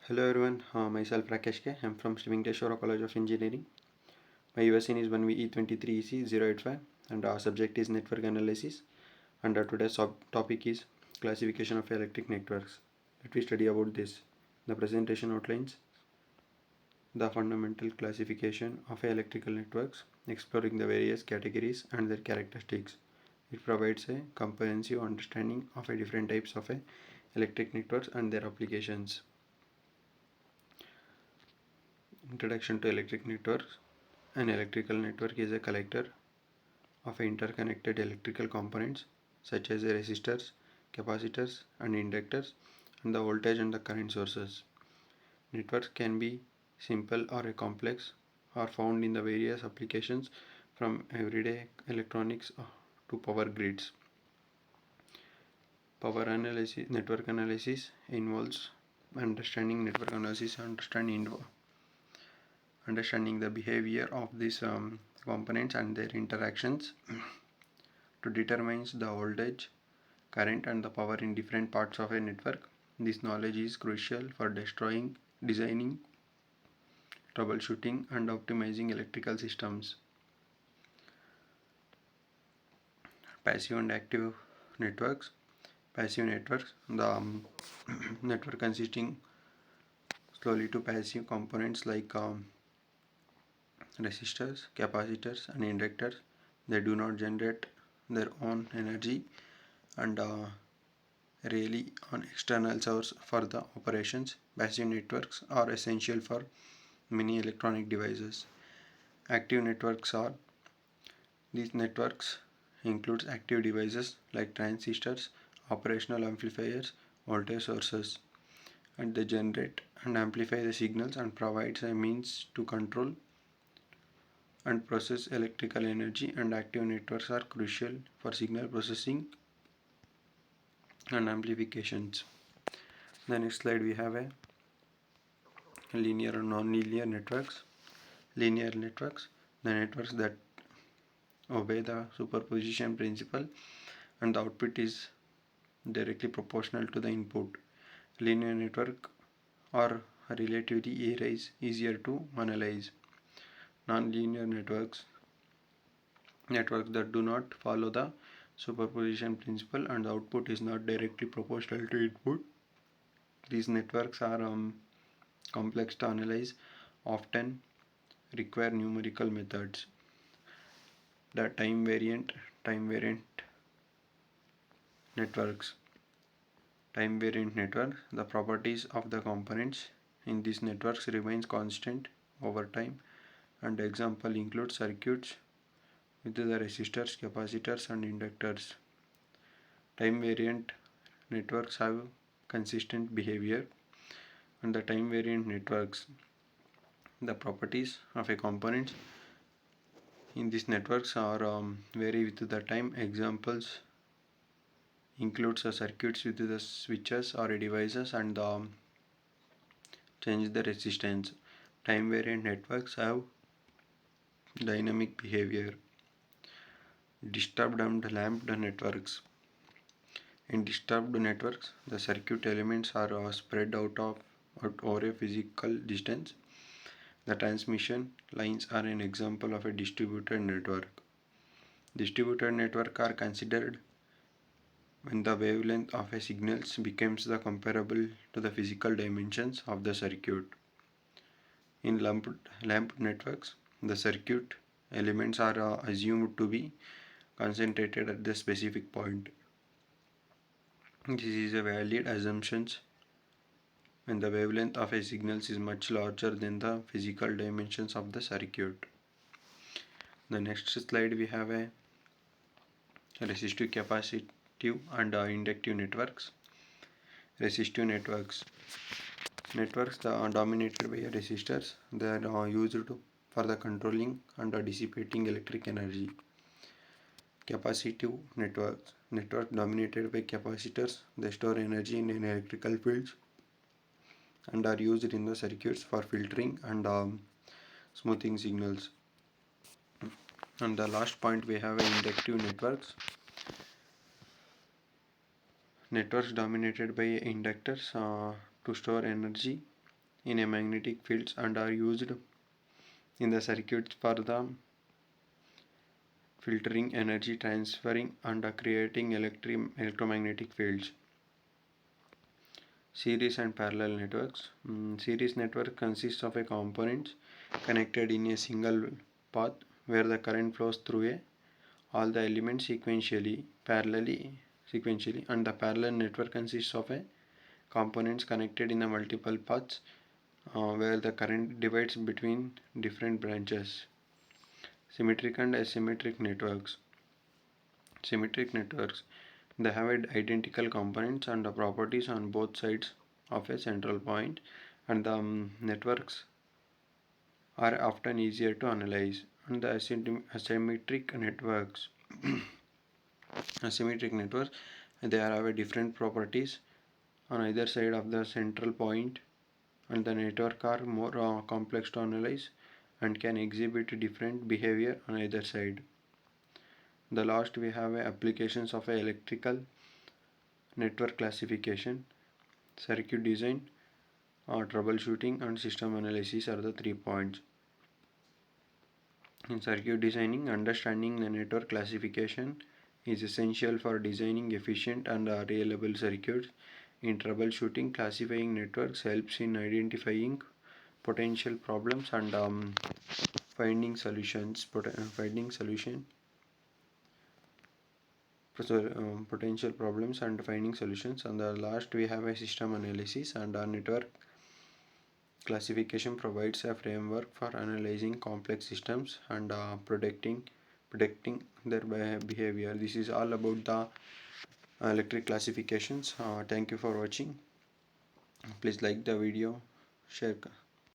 Hello everyone, myself Rakesh K. I'm from Shivingteshwara College of Engineering. My USN is 1VE23EC085 and our subject is network analysis and our today's topic is classification of electric networks. Let me study about this. The presentation outlines the fundamental classification of electrical networks, exploring the various categories and their characteristics. It provides a comprehensive understanding of different types of electric networks and their applications. Introduction to electric networks. An electrical network is a collector of interconnected electrical components such as resistors, capacitors, and inductors, and the voltage and the current sources. Networks can be simple or complex, are found in the various applications from everyday electronics to power grids. Network analysis involves understanding the behavior of these components and their interactions to determine the voltage, current, and the power in different parts of a network. This knowledge is crucial for designing, troubleshooting, and optimizing electrical systems. Passive and active networks. Passive networks, the network consisting slowly to passive components like resistors, capacitors, and inductors. They do not generate their own energy and rely on external source for the operations. Passive networks are essential for many electronic devices. Active networks are these networks includes active devices like transistors, operational amplifiers, voltage sources, and they generate and amplify the signals and provides a means to control and process electrical energy. And active networks are crucial for signal processing and amplifications. The next slide we have a linear and non-linear networks. Linear networks, the networks that obey the superposition principle and the output is directly proportional to the input. Linear network are relatively easier to analyze. Non-linear networks that do not follow the superposition principle and the output is not directly proportional to input. These networks are complex to analyze, often require numerical methods. The time variant networks. Time variant network, the properties of the components in these networks remains constant over time, and example include circuits with the resistors, capacitors, and inductors. Time variant networks have consistent behavior, and the time variant networks, the properties of a component in these networks are vary with the time. Examples includes circuits with the switches or devices and change the resistance. Time variant networks have dynamic behavior. Disturbed and lamped networks. In disturbed networks, the circuit elements are spread out over a physical distance. The transmission lines are an example of a distributed network. Distributed networks are considered when the wavelength of a signal becomes comparable to the physical dimensions of the circuit. In lamped networks, the circuit elements are assumed to be concentrated at the specific point. This is a valid assumption when the wavelength of a signal is much larger than the physical dimensions of the circuit. The next slide we have a resistive, capacitive, and inductive networks. Resistive networks that are dominated by resistors. They are used for the controlling and dissipating electric energy. Capacitive networks dominated by capacitors. They store energy in electrical fields and are used in the circuits for filtering and smoothing signals. And the last point we have inductive networks. Networks dominated by inductors to store energy in a magnetic fields and are used in the circuits for the filtering energy transferring and creating electromagnetic fields. Series and parallel networks. Series network consists of a components connected in a single path where the current flows through all the elements sequentially, and the parallel network consists of a components connected in the multiple paths where the current divides between different branches. Symmetric and asymmetric networks. Symmetric networks, they have identical components and the properties on both sides of a central point, and the networks are often easier to analyze. And the asymmetric networks, asymmetric networks, they have a different properties on either side of the central point, and the network are more complex to analyze and can exhibit different behavior on either side. The last we have applications of electrical network classification, circuit design, troubleshooting, and system analysis are the 3 points. In circuit designing, understanding the network classification is essential for designing efficient and reliable circuits. In troubleshooting, classifying networks helps in identifying potential problems and finding solutions. Potential problems and finding solutions. And the last we have a system analysis, and our network classification provides a framework for analyzing complex systems and predicting their behavior. This is all about the electric classifications. Thank you for watching. Please like the video, share.